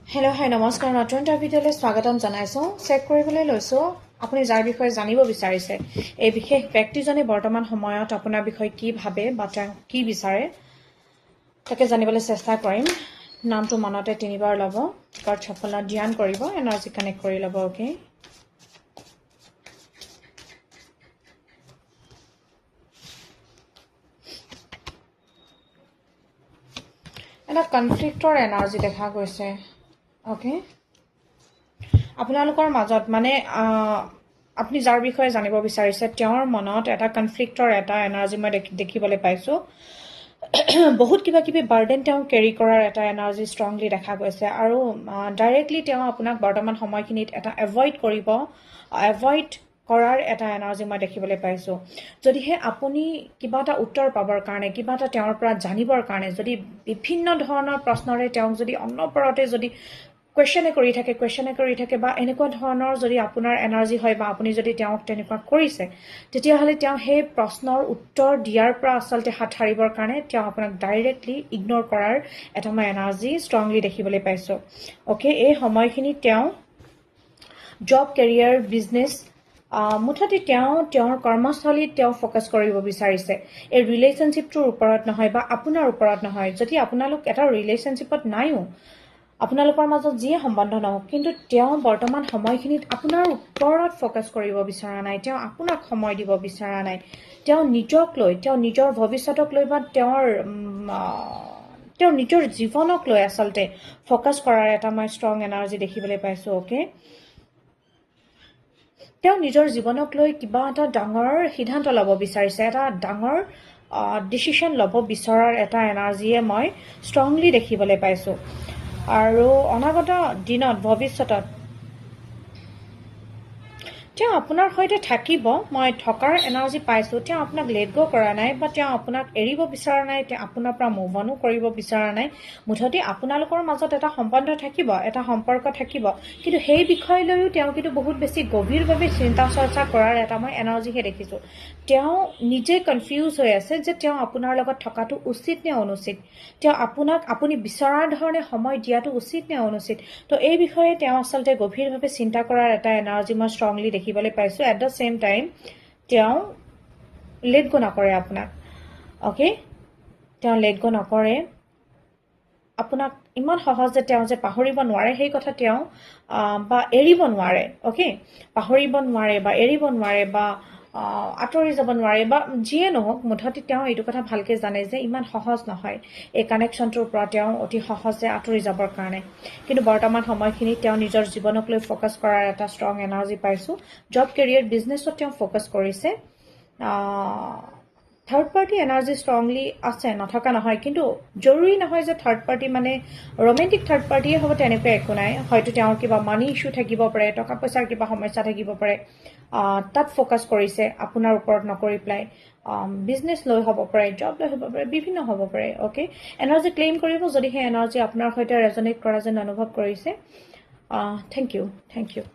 hello' হাই নমস্কাৰ নতুন এটা ভিডিঅ'লৈ স্বাগতম জনাইছোঁ চেক কৰিবলৈ লৈছোঁ আপুনি যাৰ বিষয়ে জানিব বিচাৰিছে এই বিশেষ ব্যক্তিজনে বৰ্তমান সময়ত আপোনাৰ বিষয়ে কি ভাবে বা তেওঁ কি বিচাৰে তাকে জানিবলৈ চেষ্টা কৰিম নামটো মনতে তিনিবাৰ ল'ব কাৰ্ড সফলত ধ্যান কৰিব এনাৰ্জি কানেক্ট কৰি ল'ব অ'কে এটা কনফ্লিক্টৰ এনাৰ্জি দেখা গৈছে অ'কে আপোনালোকৰ মাজত মানে আপুনি যাৰ বিষয়ে জানিব বিচাৰিছে তেওঁৰ মনত এটা কনফ্লিক্টৰ এটা এনাৰ্জি মই দেখিবলৈ পাইছোঁ বহুত কিবা কিবি বাৰ্ডেন তেওঁ কেৰি কৰাৰ এটা এনাৰ্জি ষ্ট্ৰংলি দেখা গৈছে আৰু ডাইৰেক্টলি তেওঁ আপোনাক বৰ্তমান সময়খিনিত এটা এভইড কৰাৰ এটা এনাৰ্জি মই দেখিবলৈ পাইছোঁ যদিহে আপুনি কিবা এটা উত্তৰ পাবৰ কাৰণে কিবা এটা তেওঁৰ পৰা জানিবৰ কাৰণে যদি বিভিন্ন ধৰণৰ প্ৰশ্নৰে তেওঁক যদি অনবৰতে যদি কুৱেশ্যনে কৰি থাকে বা এনেকুৱা ধৰণৰ যদি আপোনাৰ এনাৰ্জি হয় বা আপুনি যদি তেওঁক তেনেকুৱা কৰিছে তেতিয়াহ'লে তেওঁ সেই প্ৰশ্নৰ উত্তৰ দিয়াৰ পৰা আচলতে হাত সাৰিবৰ কাৰণে তেওঁ আপোনাক ডাইৰেক্টলি ইগন'ৰ কৰাৰ এটা মই এনাৰ্জি ষ্ট্ৰংলি দেখিবলৈ পাইছোঁ অ'কে এই সময়খিনিত তেওঁ জব কেৰিয়াৰ বিজনেছ মুঠতে তেওঁৰ কৰ্মস্থলীত তেওঁ ফ'কাছ কৰিব বিচাৰিছে এই ৰিলেশ্যনশ্বিপটোৰ ওপৰত নহয় বা আপোনাৰ ওপৰত নহয় যদি আপোনালোক এটা ৰিলেশ্যনশ্বিপত নাইও আপোনালোকৰ মাজত যিয়ে সম্বন্ধ নহওক কিন্তু তেওঁ বৰ্তমান সময়খিনিত আপোনাৰ ওপৰত ফ'কাছ কৰিব বিচৰা নাই তেওঁ আপোনাক সময় দিব বিচৰা নাই তেওঁ নিজক লৈ তেওঁ নিজৰ ভৱিষ্যতক লৈ বা তেওঁৰ নিজৰ জীৱনক লৈ আচলতে ফ'কাছ কৰাৰ এটা মই ষ্ট্ৰং এনাৰ্জি দেখিবলৈ পাইছোঁ অ'কে তেওঁ নিজৰ জীৱনক লৈ কিবা এটা ডাঙৰ সিদ্ধান্ত ল'ব বিচাৰিছে এটা ডাঙৰ ডিচিশ্যন ল'ব বিচৰাৰ এটা এনাৰ্জিয়ে মই ষ্ট্ৰংলি দেখিবলৈ পাইছোঁ আৰু অনাগত দিনত ভৱিষ্যতত তেওঁ আপোনাৰ সৈতে থাকিব মই থকাৰ এনাৰ্জি পাইছোঁ তেওঁ আপোনাক লেট গ' কৰা নাই বা তেওঁ আপোনাক এৰিব বিচৰা নাই তেওঁ আপোনাৰ পৰা মুভ অনো কৰিব বিচৰা নাই মুঠতে আপোনালোকৰ মাজত এটা সম্বন্ধ থাকিব এটা সম্পৰ্ক থাকিব কিন্তু সেই বিষয় লৈও তেওঁ কিন্তু বহুত বেছি গভীৰভাৱে চিন্তা চৰ্চা কৰাৰ এটা মই এনাৰ্জিহে দেখিছোঁ তেওঁ নিজে কনফিউজ হৈ আছে যে তেওঁ আপোনাৰ লগত থকাটো উচিত নে অনুচিত তেওঁ আপোনাক আপুনি বিচৰাৰ ধৰণে সময় দিয়াটো উচিত নে অনুচিত তো এই বিষয়ে তেওঁ আচলতে গভীৰভাৱে চিন্তা কৰাৰ এটা এনাৰ্জি মই ষ্ট্ৰংলি দেখিবলৈ পাইছোঁ এট দ্য চেম টাইম তেওঁ লেট গ' নকৰে আপোনাক অ'কে তেওঁ লেট গ' নকৰে আপোনাক ইমান সহজে তেওঁ যে পাহৰিব নোৱাৰে সেই কথা তেওঁ বা এৰিব নোৱাৰে অ'কে পাহৰিব নোৱাৰে বা এৰিব নোৱাৰে বা আঁতৰি যাব নোৱাৰে বা যিয়ে নহওক মুঠতে তেওঁ এইটো কথা ভালকৈ জানে যে ইমান সহজ নহয় এই কানেকশ্যনটোৰ পৰা তেওঁ অতি সহজে আঁতৰি যাবৰ কাৰণে কিন্তু বৰ্তমান সময়খিনিত তেওঁ নিজৰ জীৱনক লৈ ফ'কাছ কৰাৰ এটা ষ্ট্ৰং এনাৰ্জি পাইছোঁ জব কেৰিয়াৰ বিজনেছত তেওঁ ফ'কাছ কৰিছে থাৰ্ড পাৰ্টি এনাৰ্জি ষ্ট্ৰংলি আছে নথকা নহয় কিন্তু জৰুৰী নহয় যে থাৰ্ড পাৰ্টি মানে ৰোমেণ্টিক থাৰ্ড পাৰ্টিয়ে হ'ব তেনেকুৱা একো নাই হয়তো তেওঁৰ কিবা মানি ইছ্যু থাকিব পাৰে টকা পইচাৰ কিবা সমস্যা থাকিব পাৰে তাত ফ'কাছ কৰিছে আপোনাৰ ওপৰত নকৰি পেলাই বিজনেছ লৈ হ'ব পাৰে জব লৈ হ'ব পাৰে বিভিন্ন হ'ব পাৰে অ'কে এনাৰ্জি ক্লেইম কৰিব যদি সেই এনাৰ্জি আপোনাৰ সৈতে ৰেজনেট কৰা যেন অনুভৱ কৰিছে থেংক ইউ